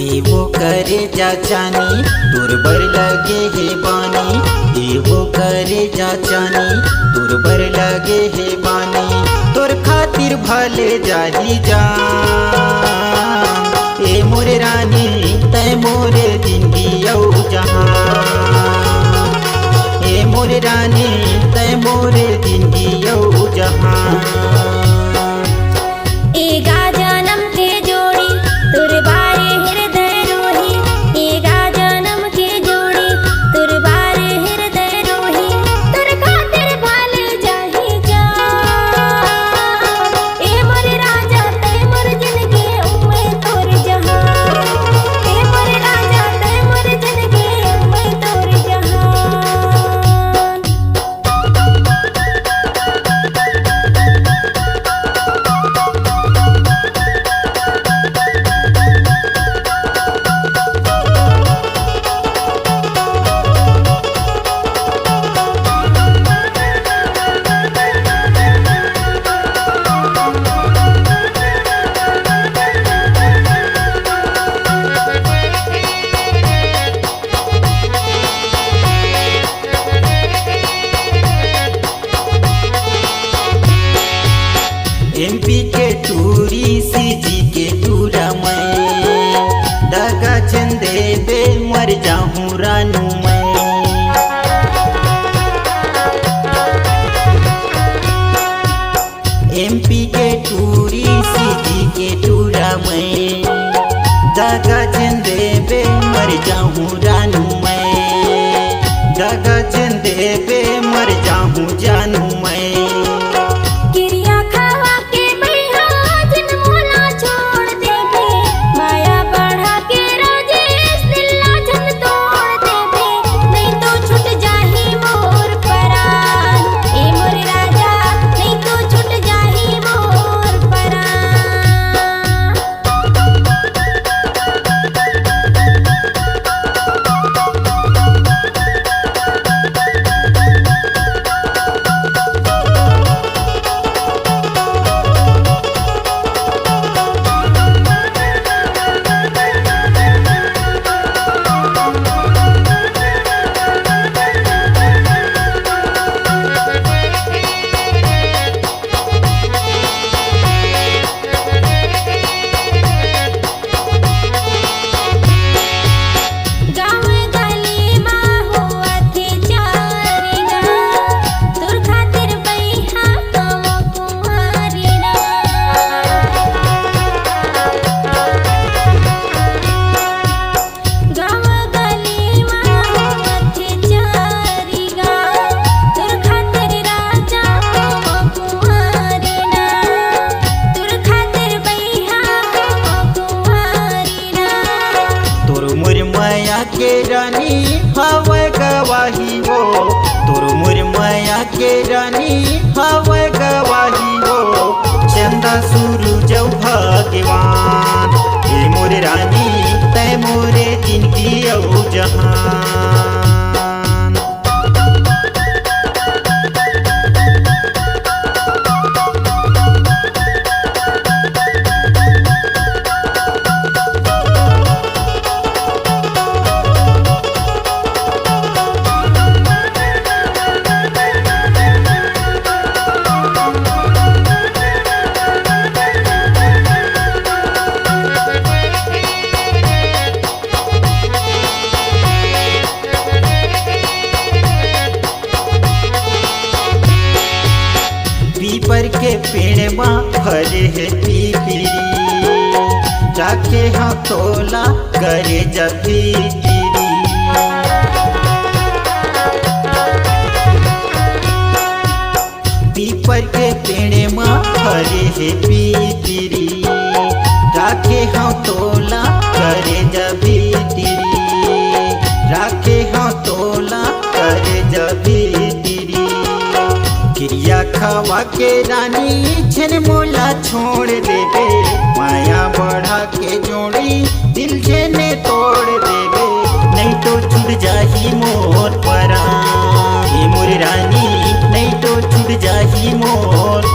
एवो करे जा चानी तोर बर लगे हे बानी। एवो करे जा चानी तोर बर लगे हे बानी। तोर खातिर भले जाही जान ए मोरे रानी तय मोरे जिंदगी औ जहान। ए मोरे रानी तय मोरे जिंदगी औ जहान। एमपी के टूरी सीजी के टूरा मैं दगा चंदे बे मर जाऊं रानू मैं। एमपी के टूरी सीजी के टूरा मैं दगा चंदे बे मर जाऊं रानू मैं। दगा चंदे बे मर जाऊं जानू मैं। के रानी हवे गवाही हो तोर मुरमया के रानी हवे गवाही हो। चंदा सूरज भगवान ए मोरे रानी तय मोरे जिंदगी औ जहान। पीपर के पेड़ माँ फरे है पीपरी जाके हाँ तोला करे जभी गिरी। पीपर के पेड़ माँ फरे है पीपरी जाके हाँ तोला करे जभी गिरी। जाके हाँ तोला करे जभी क्रिया खवा के रानी छन मोला छोड़ देवे। माया बढ़ा के जोड़ी दिल छने तोड़ देवे। नहीं तो छूट जाही मोर परान ए मोरे रानी नहीं तो छूट जाही मोर